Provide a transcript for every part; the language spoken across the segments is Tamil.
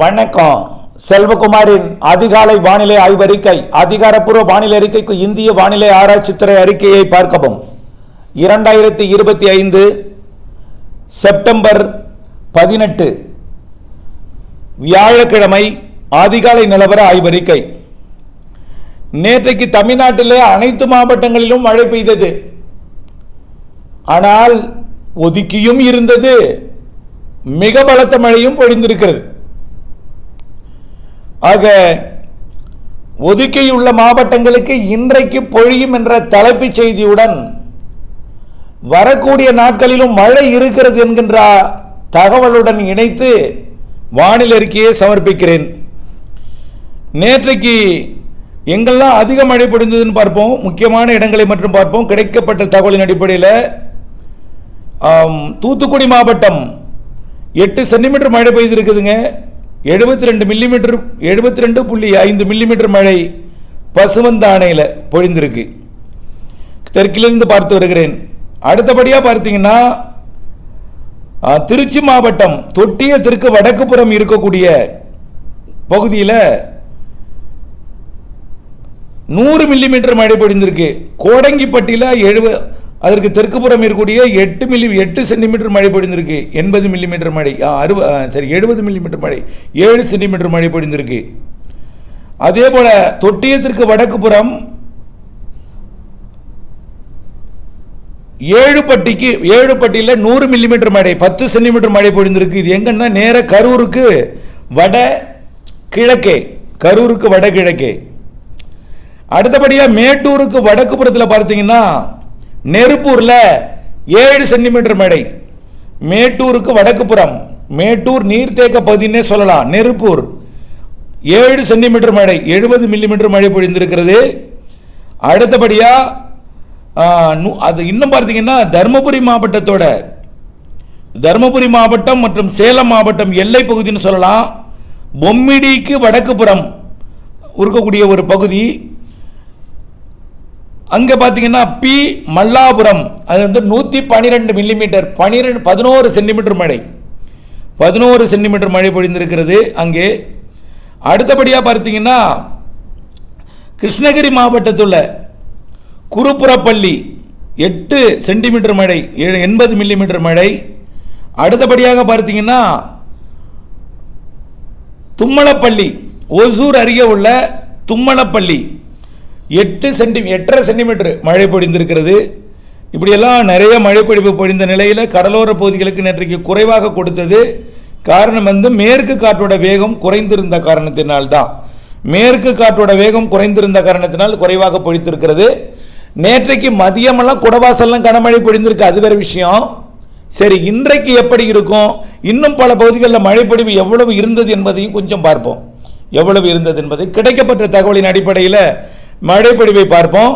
வணக்கம். செல்வகுமாரின் அதிகாலை வானிலை ஆய்வறிக்கை. அதிகாரப்பூர்வ வானிலை அறிக்கைக்கு இந்திய வானிலை ஆராய்ச்சித்துறை அறிக்கையை பார்க்கவும். 2025 செப்டம்பர் 18 வியாழக்கிழமை அதிகாலை நிலவர ஆய்வறிக்கை. நேற்றைக்கு தமிழ்நாட்டிலே அனைத்து மாவட்டங்களிலும் மழை பெய்தது. ஆனால் ஒதுக்கியும் இருந்தது, மிக பலத்த மழையும் பொழிந்திருக்கிறது. ஆக ஒதுக்கியுள்ள மாவட்டங்களுக்கு இன்றைக்கு பொழியும் என்ற தலைப்புச் செய்தியுடன் வரக்கூடிய நாட்களிலும் மழை இருக்கிறது என்கின்ற தகவலுடன் இணைத்து வானிலை அறிக்கையை சமர்ப்பிக்கிறேன். நேற்றைக்கு எங்கெல்லாம் அதிக மழை பொழிந்ததுன்னு பார்ப்போம். முக்கியமான இடங்களை மட்டும் பார்ப்போம். கிடைக்கப்பட்ட தகவலின் அடிப்படையில் தூத்துக்குடி மாவட்டம் 8 சென்டிமீட்டர் மழை பெய்திருக்குதுங்க. 72 மில்லிமீட்டர் 72.5 மில்லிமீட்டர் மழை பசுவந்தானையில் பொழிந்திருக்கு. தெற்கிலிருந்து பார்த்து வருகிறேன். அடுத்தபடியாக பார்த்தீங்கன்னா திருச்சி மாவட்டம் தொட்டியத்திற்கு வடக்கு புறம் இருக்கக்கூடிய பகுதியில் 100 மில்லிமீட்டர் மழை பொழிந்திருக்கு. கோடங்கிப்பட்டியில் அதற்கு தெற்கு புறம் இருக்கக்கூடிய 8 சென்டிமீட்டர் மழை பொழிந்திருக்கு. 80 மில்லிமீட்டர் மழை 70 மில்லிமீட்டர் மழை 7 சென்டிமீட்டர் மழை பொழிந்திருக்கு. அதே போல தொட்டியத்திற்கு வடக்கு புறம் ஏழுப்பட்டியில் 100 மில்லிமீட்டர் மழை 10 சென்டிமீட்டர் மழை பொழிந்திருக்கு. இது எங்கன்னா நேர கரூருக்கு வட கிழக்கே. அடுத்தபடியாக மேட்டூருக்கு வடக்கு புறத்தில் பார்த்தீங்கன்னா நெருப்பூர்ல 7 சென்டிமீட்டர் மழை. மேட்டூருக்கு வடக்கு புறம், மேட்டூர் நீர்த்தேக்க பகுதினே சொல்லலாம். நெருப்பூர் 7 சென்டிமீட்டர் மழை 70 மில்லிமீட்டர் மழை பொழிந்திருக்கிறது. அடுத்தபடியா அது இன்னும் பார்த்தீங்கன்னா தருமபுரி மாவட்டம் மற்றும் சேலம் மாவட்டம் எல்லை பகுதின்னு சொல்லலாம். பொம்மிடிக்கு வடக்கு புறம் இருக்கக்கூடிய ஒரு பகுதி. அங்கே பார்த்தீங்கன்னா பி மல்லாபுரம், அது 112 மில்லிமீட்டர் 11 சென்டிமீட்டர் மழை 11 சென்டிமீட்டர் மழை பொழிந்திருக்கிறது அங்கே. அடுத்தபடியாக பார்த்தீங்கன்னா கிருஷ்ணகிரி மாவட்டத்தில் குருப்புறப்பள்ளி 8 சென்டிமீட்டர் மழை 80 மில்லிமீட்டர் மழை. அடுத்தபடியாக பார்த்தீங்கன்னா தும்மலப்பள்ளி, ஒசூர் அருகே உள்ள தும்மலப்பள்ளி 8.5 சென்டிமீட்டர் மழை பொழிந்திருக்கிறது. இப்படியெல்லாம் நிறைய மழை பொழிவு பொழிந்த நிலையில் கடலோர பகுதிகளுக்கு நேற்றைக்கு குறைவாக கொடுத்தது. காரணம் மேற்கு காற்றோட வேகம் குறைந்திருந்த காரணத்தினால் குறைவாக பொழித்திருக்கிறது. நேற்றைக்கு மதியமெல்லாம் குடவாசல்லாம் கனமழை பொழிந்திருக்கு, அது வேற விஷயம். சரி, இன்றைக்கு எப்படி இருக்கும்? இன்னும் பல பகுதிகளில் மழை பொழிவு எவ்வளவு இருந்தது என்பதையும் கொஞ்சம் பார்ப்போம். எவ்வளவு இருந்தது என்பதை கிடைக்கப்பட்ட தகவலின் அடிப்படையில் மழை பொழிவை பார்ப்போம்.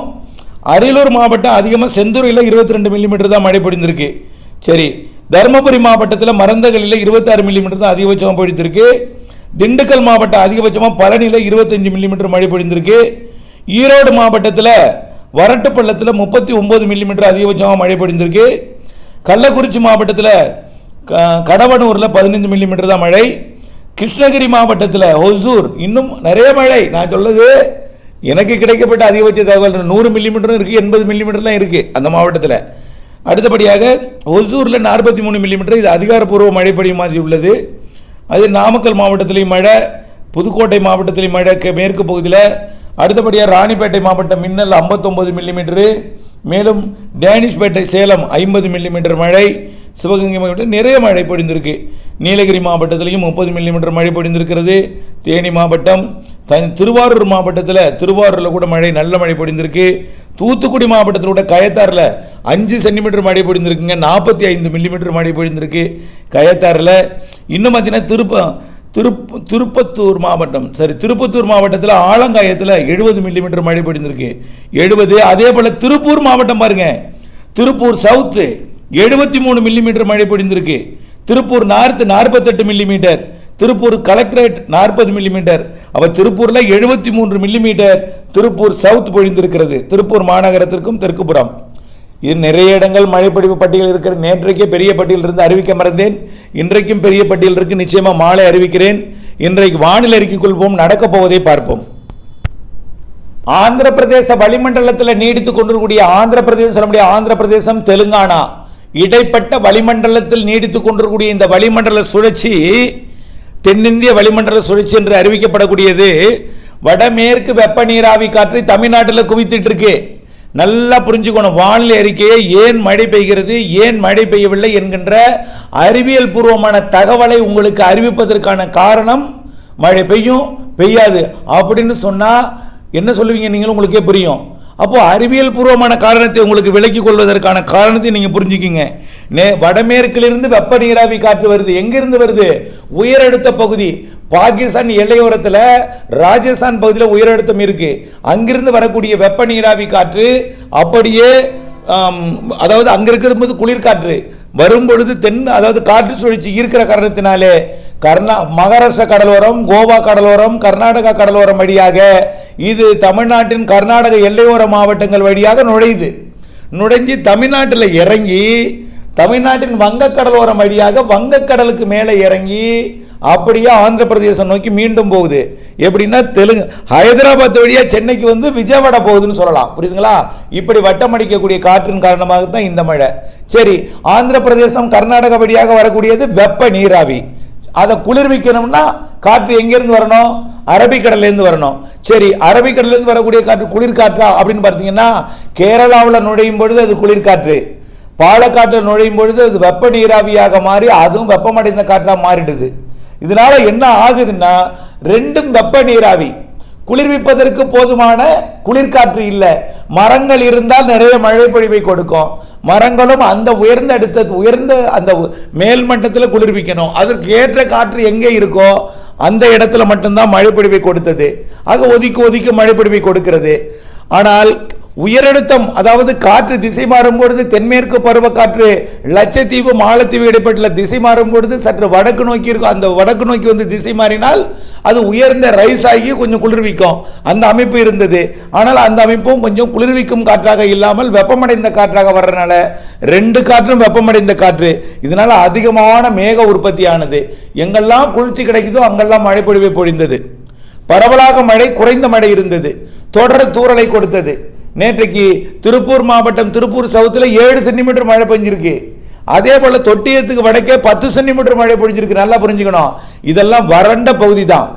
அரியலூர் மாவட்டம் அதிகமாக செந்தூரில் 22 மில்லிமீட்டர் தான் மழை பொழிந்திருக்கு. சரி, தருமபுரி மாவட்டத்தில் மறந்தகளில் 26 மில்லிமீட்டர் தான் அதிகபட்சமாக பொழிந்திருக்கு. திண்டுக்கல் மாவட்டம் அதிகபட்சமாக பழனியில் 25 மில்லிமீட்டர் மழை பொழிந்திருக்கு. ஈரோடு மாவட்டத்தில் வரட்டுப்பள்ளத்தில் 39 மில்லிமீட்டர் அதிகபட்சமாக மழை பொழிந்திருக்கு. கள்ளக்குறிச்சி மாவட்டத்தில் கடவனூரில் 15 மில்லிமீட்டர் தான் மழை. கிருஷ்ணகிரி மாவட்டத்தில் ஒசூர் இன்னும் நிறைய மழை. நான் சொல்லுது எனக்கு கிடைக்கப்பட்ட அதிகபட்ச தகவல் 100 மில்லிமீட்டரும் இருக்குது, 80 மில்லிமீட்டர்லாம் இருக்குது அந்த மாவட்டத்தில். அடுத்தபடியாக ஒசூரில் 43 மில்லிமீட்டர், இது அதிகாரப்பூர்வ மழைப்பொழிவு மாதிரி உள்ளது. அது நாமக்கல் மாவட்டத்திலையும் மழை, புதுக்கோட்டை மாவட்டத்திலையும் மழை மேற்கு பகுதியில். அடுத்தபடியாக ராணிப்பேட்டை மாவட்டம் மின்னல் 59 மில்லிமீட்டரு, மேலும் டேனிஷ்பேட்டை சேலம் 50 மில்லிமீட்டர் மழை. சிவகங்கை மாவட்டத்தில் நிறைய மழை பொழிந்திருக்கு. நீலகிரி மாவட்டத்திலையும் 30 மில்லிமீட்டர் மழை பொழிந்திருக்கிறது. தேனி மாவட்டம், திருவாரூர் மாவட்டத்தில் திருவாரூரில் கூட நல்ல மழை பொழிந்திருக்கு. தூத்துக்குடி மாவட்டத்தில் கூட கயத்தாரில் 5 சென்டிமீட்டர் மழை பொழிந்திருக்குங்க. 45 மில்லிமீட்டர் மழை பொழிந்திருக்கு கயத்தாரில். இன்னும் பார்த்தீங்கன்னா திருப்பத்தூர் மாவட்டத்தில் ஆலங்காயத்தில் 70 மில்லிமீட்டர் மழை பொழிந்திருக்கு. 70. அதே போல் திருப்பூர் மாவட்டம் பாருங்க, திருப்பூர் சவுத்து 73 மில்லிமீட்டர் மழை பொழிந்திருக்கு. Tiruppur north 48 millimetre, Tiruppur collectorate 40 millimetre. அப்ப திருப்பூர்ல 73 மில்லிமீட்டர் திருப்பூர் சவுத் பொழிந்திருக்கிறது. திருப்பூர் மாநகரத்திற்கும் தெற்குப்புறம் இது நிறைய இடங்கள் மழைப்பொழிவு பட்டியல் இருக்கிற. நேற்றைக்கே பெரிய பட்டியல் இருந்து அறிவிக்க மறந்தேன். இன்றைக்கும் பெரிய பட்டியல் இருக்கு. நிச்சயமா மாலை அறிவிக்கிறேன். இன்றைக்கு வானிலை அறிக்கைக்குள் போவோம். நடக்க போவதை பார்ப்போம். ஆந்திர பிரதேச வளிமண்டலத்தில் நீடித்துக் கொண்டிருக்கூடிய ஆந்திர பிரதேசம் தெலுங்கானா இடைப்பட்ட வளிமண்டலத்தில் நீடித்துக் கொண்டிருக்கூடிய இந்த வளிமண்டல சுழற்சி தென்னிந்திய வளிமண்டல சுழற்சி என்று அறிவிக்கப்படக்கூடியது வடமேற்கு வெப்ப நீராவி காற்றை தமிழ்நாட்டில் குவித்துட்டு இருக்கு. நல்லா புரிஞ்சுக்கணும். வானிலை அறிக்கையை ஏன் மழை பெய்கிறது, ஏன் மழை பெய்யவில்லை என்கின்ற அறிவியல் பூர்வமான தகவலை உங்களுக்கு அறிவிப்பதற்கான காரணம் மழை பெய்யும் பெய்யாது அப்படின்னு சொன்னா என்ன சொல்லுவீங்க நீங்களும் உங்களுக்கே புரியும். அப்போ அறிவியல் பூர்வமான காரணத்தை உங்களுக்கு விலக்கிக் கொள்வதற்கான காரணத்தை நீங்க புரிஞ்சுக்கிங்க. வடமேற்கிலிருந்து வெப்ப நீராவி காற்று வருது. எங்கிருந்து வருது? உயரழுத்த பகுதி. பாகிஸ்தான் எல்லையோரத்தில் ராஜஸ்தான் பகுதியில் உயரழுத்தம் இருக்கு. அங்கிருந்து வரக்கூடிய வெப்ப நீராவி காற்று அப்படியே அதாவது அங்க இருக்கிற குளிர்காற்று வரும்பொழுது அதாவது காற்று சுழற்சி இருக்கிற காரணத்தினாலே மகாராஷ்டிரா கடலோரம், கோவா கடலோரம், கர்நாடகா கடலோரம் வழியாக இது தமிழ்நாட்டின் கர்நாடக எல்லையோர மாவட்டங்கள் வழியாக நுழைஞ்சு தமிழ்நாட்டில் இறங்கி தமிழ்நாட்டின் வங்கக்கடலோரம் வழியாக வங்கக்கடலுக்கு மேலே இறங்கி அப்படியே ஆந்திர பிரதேசம் நோக்கி மீண்டும் போகுது. எப்படின்னா ஹைதராபாத் வழியா சென்னைக்கு வந்து விஜயவாடா போகுதுன்னு சொல்லலாம். புரியுதுங்களா? இப்படி வட்டம் அடிக்கக்கூடிய காற்றின் காரணமாக தான் இந்த மழை. சரி, ஆந்திர பிரதேசம் கர்நாடகா வழியாக வரக்கூடியது வெப்ப நீராவி. அதை குளிர்விக்கணும்னா காற்று எங்கிருந்து வரணும்? அரபிக்கடலேருந்து வரணும். சரி, அரபிக்கடலேருந்து வரக்கூடிய காற்று குளிர்காற்றா அப்படின்னு பார்த்தீங்கன்னா கேரளாவில் நுழையும் பொழுது அது குளிர்காற்று, பாலக்காட்டில் நுழையும் பொழுது அது வெப்ப நீராவியாக மாறி அதுவும் வெப்பமடைந்த காற்றாக மாறிடுது. இதனால என்ன ஆகுதுன்னா ரெண்டும் வெப்ப நீராவி. குளிர்விப்பதற்கு போதுமான குளிர்காற்று இல்லை. மரங்கள் இருந்தால் நிறைய மழை பொழிவை கொடுக்கும். மரங்களும் அந்த உயர்ந்த அந்த மேல் மட்டத்தில் குளிர்விக்கணும். அதற்கு ஏற்ற காற்று எங்கே இருக்கோ அந்த இடத்துல மட்டும்தான் மழை பொழிவை கொடுத்தது. ஆக ஒதுக்கி மழை பொழிவை கொடுக்கிறது. ஆனால் உயரழுத்தம் அதாவது காற்று திசை மாறும் பொழுது தென்மேற்கு பருவக்காற்று லட்சத்தீவு மாலத்தீவு இடைப்பட்ட திசை மாறும் பொழுது சற்று வடக்கு நோக்கி இருக்கும். அந்த வடக்கு நோக்கி வந்து திசை மாறினால் அது உயர்ந்த ரைஸ் ஆகி கொஞ்சம் குளிர்விக்கும். அந்த அமைப்பு இருந்தது. ஆனால் அந்த அமைப்பும் கொஞ்சம் குளிர்விக்கும் காற்றாக இல்லாமல் வெப்பமடைந்த காற்றாக வர்றதுனால ரெண்டு காற்றும் வெப்பமடைந்த காற்று. இதனால அதிகமான மேக உற்பத்தி ஆனது. எங்கெல்லாம் குளிர்ச்சி கிடைக்குதோ அங்கெல்லாம் மழை பொழிவை பொழிந்தது. பரவலாக மழை, குறைந்த மழை இருந்தது. தொடர் தூறலை கொடுத்தது. நேற்றைக்கு திருப்பூர் மாவட்டம் திருப்பூர் சவுத்தில் 7 சென்டிமீட்டர் மழை பெஞ்சிருக்கு. அதே போல தொட்டியத்துக்கு வடக்கே 10 சென்டிமீட்டர் மழை பொழிஞ்சிருக்கு. நல்லா புரிஞ்சுக்கணும். இதெல்லாம் வறண்ட பகுதி தான்,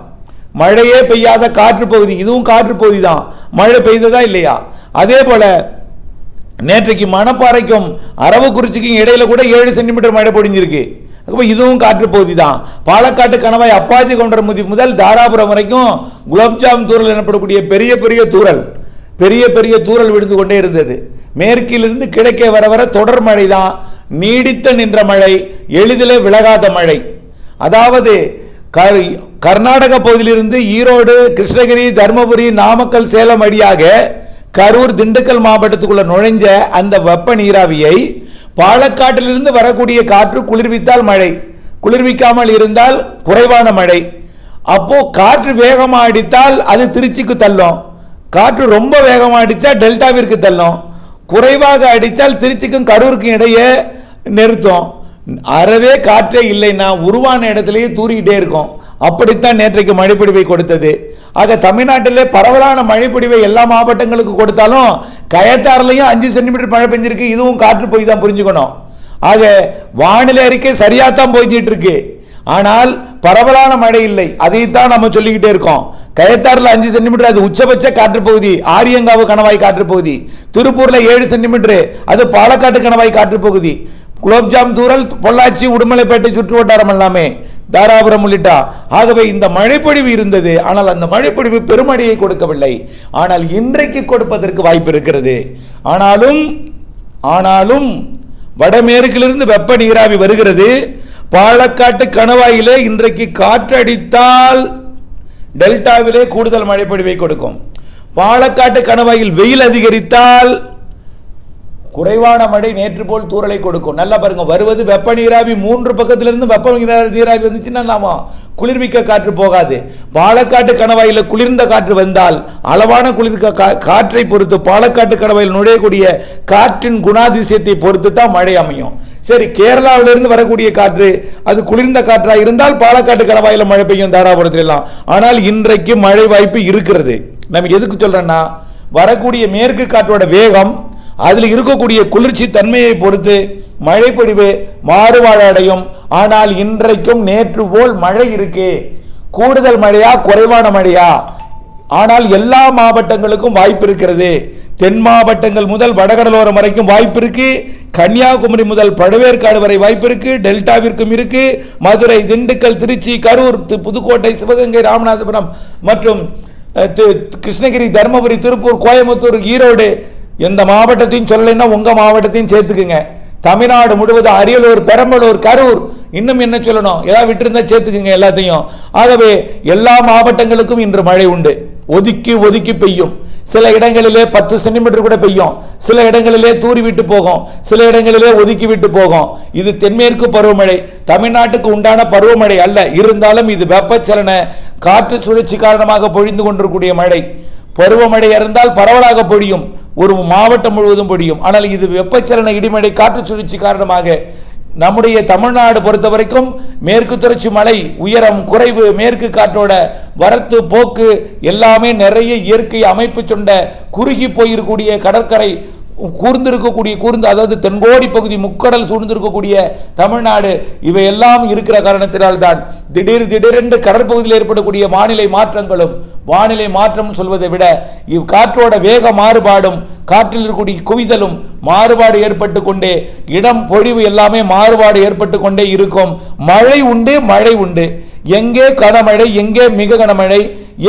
மழையே பெய்யாத காற்று பகுதி. இதுவும் காற்று பகுதி தான். மழை பெய்ததா இல்லையா? அதே போல நேற்றைக்கு மணப்பாறைக்கும் அரவக்குறிச்சிக்கும் இடையில கூட 7 சென்டிமீட்டர் மழை பொழிஞ்சிருக்கு. இதுவும் காற்று பகுதி தான். பாலக்காட்டு கணவாய் அப்பாச்சி கவுண்டர் முதல் தாராபுரம் வரைக்கும் குலோப்ஜாம் தூரல் எனப்படக்கூடிய பெரிய பெரிய தூறல் விழுந்து கொண்டே இருந்தது. மேற்கிலிருந்து கிழக்கே வர வர தொடர் மழை தான். நீடித்த நின்ற மழை, எளிதிலே விலகாத மழை. அதாவது கர்நாடக பகுதியிலிருந்து ஈரோடு, கிருஷ்ணகிரி, தர்மபுரி, நாமக்கல், சேலம் வழியாக கரூர், திண்டுக்கல் மாவட்டத்துக்குள்ள நுழைஞ்ச அந்த வெப்ப நீராவியை பாலக்காட்டிலிருந்து வரக்கூடிய காற்று குளிர்வித்தால் மழை, குளிர்விக்காமல் இருந்தால் குறைவான மழை. அப்போ காற்று வேகமாக அடித்தால் அது திருச்சிக்கு தள்ளும். காற்று ரொம்ப வேகமாக அடித்தால் டெல்டாவிற்கு தள்ளும். குறைவாக அடித்தால் திருச்சிக்கும் கரூருக்கும் இடையே நிறுத்தும். அறவே காற்றே இல்லைன்னா உருவான இடத்திலேயே தூரிக்கிட்டே இருக்கும். அப்படித்தான் நேற்றைக்கு மழைப்பொழிவை கொடுத்தது. ஆக தமிழ்நாட்டிலே பரவலான மழைப்பொழிவை எல்லா மாவட்டங்களுக்கு கொடுத்தாலும் கயத்தாறுலையும் 5 சென்டிமீட்டர் மழை பெஞ்சிருக்கு. இதுவும் காற்று போய் தான் புரிஞ்சுக்கணும். ஆக வானிலை அறிக்கை சரியாத்தான் போய்கிட்டு இருக்கு. ஆனால் பரவலான மழை இல்லை. அதைத்தான் நம்ம சொல்லிக்கிட்டே இருக்கோம். கயத்தாறுல 5 சென்டிமீட்டர் அது உச்சபட்ச காற்று பகுதி. ஆரியங்காவு கணவாய் காற்று பகுதி. திருப்பூர்ல 7 சென்டிமீட்டர் அது பாலக்காட்டு கணவாய் காற்று பகுதி. குலோப்ஜாம் தூரல் பொள்ளாச்சி, உடுமலைப்பேட்டை சுற்று வட்டாரம் எல்லாமே, தாராபுரம் உள்ளிட்டா. ஆகவே இந்த மழைப்பொழிவு இருந்தது. ஆனால் அந்த மழைப்பொழிவு பெருமழையை கொடுக்கவில்லை. ஆனால் இன்றைக்கு கொடுப்பதற்கு வாய்ப்பு இருக்கிறது. ஆனாலும் வடமேற்கிலிருந்து வெப்ப நீராவி வருகிறது. பாலக்காட்டு கணவாயிலே இன்றைக்கு காற்றடித்தால் டெல்டாவிலே கூடுதல் மழைப்பொழிவை கொடுக்கும். பாலக்காட்டு கணவாயில் வெயில் அதிகரித்தால் குறைவான மழை நேற்று போல் தூறலை கொடுக்கும். நல்லா பாருங்க, வருவது வெப்ப நீராவி, 3 பக்கத்திலிருந்து வெப்ப நீராவி வந்துச்சுன்னா நாம குளிர்விக்க காற்று போகாது. பாலக்காட்டு கணவாயில குளிர்ந்த காற்று வந்தால் அளவான காற்றை பொறுத்து பாலக்காட்டு கணவாயில் நுழையக்கூடிய காற்றின் குணாதிசயத்தை பொறுத்து தான் மழை அமையும். சரி, கேரளாவிலிருந்து வரக்கூடிய காற்று அது குளிர்ந்த காற்றா இருந்தால் பாலக்காட்டு கணவாயில மழை பெய்யும், தாராபுரத்தில் எல்லாம். ஆனால் இன்றைக்கு மழை வாய்ப்பு இருக்கிறது. நம்ம எதுக்கு சொல்றேன்னா, வரக்கூடிய மேற்கு காற்றோட வேகம், அதில் இருக்கக்கூடிய குளிர்ச்சி தன்மையை பொறுத்து மழை பொழிவு மாறுபாடு அடையும். ஆனால் இன்றைக்கும் நேற்று போல் மழை இருக்கு. கூடுதல் மழையா குறைவான மழையா? ஆனால் எல்லா மாவட்டங்களுக்கும் வாய்ப்பு இருக்கிறது. தென் மாவட்டங்கள் முதல் வடகடலோரம் வரைக்கும் வாய்ப்பு இருக்கு. கன்னியாகுமரி முதல் பழவேற்காடு வரை வாய்ப்பு இருக்கு. டெல்டாவிற்கும் இருக்கு. மதுரை, திண்டுக்கல், திருச்சி, கரூர், புதுக்கோட்டை, சிவகங்கை, ராமநாதபுரம் மற்றும் கிருஷ்ணகிரி, தருமபுரி, திருப்பூர், கோயம்புத்தூர், ஈரோடு, எந்த மாவட்டத்தையும் சொல்லலைன்னா உங்க மாவட்டத்தையும் சேர்த்துக்குங்க. தமிழ்நாடு முழுவதும் அரியலூர், பெரம்பலூர், கரூர், இன்னும் என்ன சொல்லணும், ஏதாவது விட்டு சேர்த்துக்குங்க எல்லாத்தையும். ஆகவே எல்லா மாவட்டங்களுக்கும் இன்று மழை உண்டு. ஒதுக்கி ஒதுக்கி பெய்யும். சில இடங்களிலே 10 சென்டிமீட்டர் கூட பெய்யும். சில இடங்களிலே தூரி விட்டு போகும். சில இடங்களிலே ஒதுக்கி விட்டு போகும். இது தென்மேற்கு பருவமழை, தமிழ்நாட்டுக்கு உண்டான பருவமழை அல்ல. இருந்தாலும் இது வெப்பச்சலன காற்று சுழற்சி காரணமாக பொழிந்து கொண்டிருக்கூடிய மழை. பருவமழை இருந்தால் பரவலாக பொழியும், ஒரு மாவட்டம் முழுவதும் பொழியும். ஆனால் இது வெப்பச்சலன இடிமழை காற்று சுழற்சி காரணமாக நம்முடைய தமிழ்நாடு பொறுத்த வரைக்கும் மேற்கு தொடர்ச்சி மலை, உயரம் குறைவு, மேற்கு காற்றோட வரத்து போக்கு எல்லாமே நிறைய இயற்கை அமைப்பு கொண்ட குறுகி போயிருக்கக்கூடிய கடற்கரை கூர்ந்து அதாவது தென்கோடி பகுதி முக்கடல் சூழ்ந்திருக்கக்கூடிய தமிழ்நாடு, இவையெல்லாம் இருக்கிற காரணத்தினால் தான் திடீரென்று கடற்பகுதியில் ஏற்படக்கூடிய வானிலை மாற்றங்களும், வானிலை மாற்றம் சொல்வதை விட காற்றோட வேக மாறுபாடும், காற்றில் இருக்கக்கூடிய குவிதலும் மாறுபாடு ஏற்பட்டு கொண்டே, இடம் பொழிவு எல்லாமே மாறுபாடு ஏற்பட்டு கொண்டே இருக்கும். மழை உண்டு, மழை உண்டு. எங்கே கனமழை, எங்கே மிக கனமழை,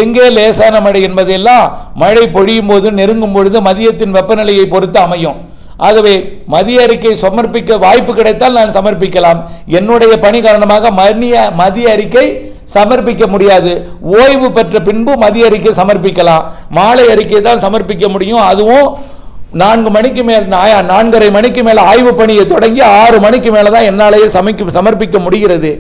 எங்கே லேசான மழை என்பதெல்லாம் மழை பொழியும் போது நெருங்கும் பொழுது மதியத்தின் வெப்பநிலையை பொறுத்து அமையும். ஆகவே மதிய அறிக்கை சமர்ப்பிக்க வாய்ப்பு கிடைத்தால் நான் சமர்ப்பிக்கலாம். என்னுடைய பணி காரணமாக மதிய அறிக்கை சமர்ப்பிக்க முடியாது. ஓய்வு பெற்ற பின்பு மதிய அறிக்கை சமர்ப்பிக்கலாம். மாலை அறிக்கை தான் சமர்ப்பிக்க முடியும். அதுவும் 4 மணிக்கு மேல், 4:30 மணிக்கு மேல ஆய்வு பணியை தொடங்கி 6 மணிக்கு மேலதான் என்னாலேயே சமர்ப்பிக்க முடிகிறது.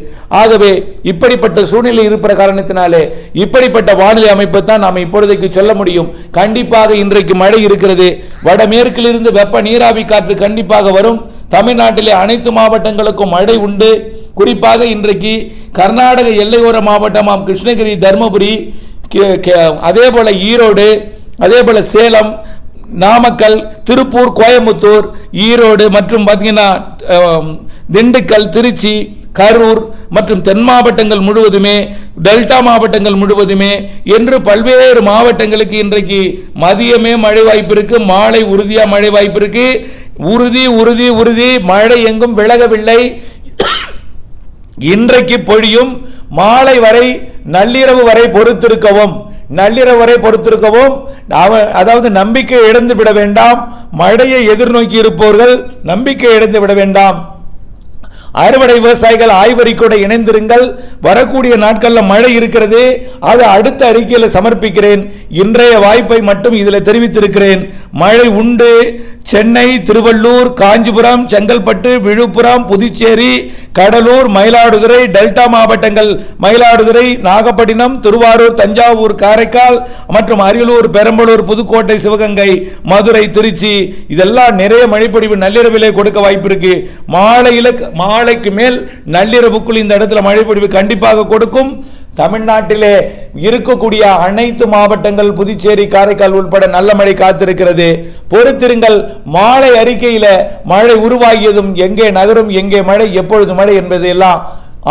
ஆகவே இப்படிப்பட்ட சூழ்நிலை இருக்கிற காரணத்தினாலே இப்படிப்பட்ட வானிலை அமைப்பை தான் நாம் இப்பொழுதைக்கு சொல்ல முடியும். கண்டிப்பாக இன்றைக்கு மழை இருக்கிறது. வடமேற்கிலிருந்து வெப்ப நீராவி காற்று கண்டிப்பாக வரும். தமிழ்நாட்டிலே அனைத்து மாவட்டங்களுக்கும் மழை உண்டு. குறிப்பாக இன்றைக்கு கர்நாடக எல்லையோர மாவட்டமாம் கிருஷ்ணகிரி, தருமபுரி, அதே போல ஈரோடு, அதே போல சேலம், நாமக்கல், திருப்பூர், கோயம்புத்தூர், ஈரோடு மற்றும் பார்த்தீங்கன்னா திண்டுக்கல், திருச்சி, கரூர் மற்றும் தென் மாவட்டங்கள் முழுவதுமே, டெல்டா மாவட்டங்கள் முழுவதுமே என்று பல்வேறு மாவட்டங்களுக்கு இன்றைக்கு மதியமே மழை வாய்ப்பு இருக்கு. மாலை உறுதியா மழை வாய்ப்பு இருக்கு. உறுதி உறுதி உறுதி. மழை எங்கும் விலகவில்லை. இன்றைக்கு பொழியும். மாலை வரை, நள்ளிரவு வரை பொறுத்திருக்கவும், அதாவது நம்பிக்கை இழந்து விட வேண்டாம். மழையை எதிர்நோக்கி இருப்பவர்கள் நம்பிக்கை இழந்து விட வேண்டாம். அறுவடை விவசாயிகள் ஆய்வறிக்கையோடு இணைந்திருங்கள். வரக்கூடிய நாட்களில் மழை இருக்கிறது. அது அடுத்த அறிக்கையில் சமர்ப்பிக்கிறேன். இன்றைய வாய்ப்பை மட்டும் இதில் தெரிவித்திருக்கிறேன். மழை உண்டு. சென்னை, திருவள்ளூர், காஞ்சிபுரம், செங்கல்பட்டு, விழுப்புரம், புதுச்சேரி, கடலூர், மயிலாடுதுறை, டெல்டா மாவட்டங்கள் மயிலாடுதுறை, நாகப்பட்டினம், திருவாரூர், தஞ்சாவூர், காரைக்கால் மற்றும் அரியலூர், பெரம்பலூர், புதுக்கோட்டை, சிவகங்கை, மதுரை, திருச்சி, இதெல்லாம் நிறைய மழைப்பொழிவு நள்ளிரவிலே கொடுக்க வாய்ப்பு இருக்கு. மாலைக்கு மேல் நள்ளிரவுக்குள் இந்த இடத்துல மழைப்பொழிவு கண்டிப்பாக கொடுக்கும். தமிழ்நாட்டிலே இருக்கக்கூடிய அனைத்து மாவட்டங்கள், புதுச்சேரி, காரைக்கால் உட்பட நல்ல மழை காத்திருக்கிறது. பொறுத்திருங்கள். மாலை அறிக்கையில மழை உருவாகியதும் எங்கே நகரும், எங்கே மழை, எப்பொழுது மழை என்பதையெல்லாம்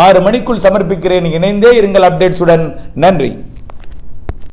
6 மணிக்குள் சமர்ப்பிக்கிறேன். இணைந்தே இருங்கள் அப்டேட்ஸுடன். நன்றி.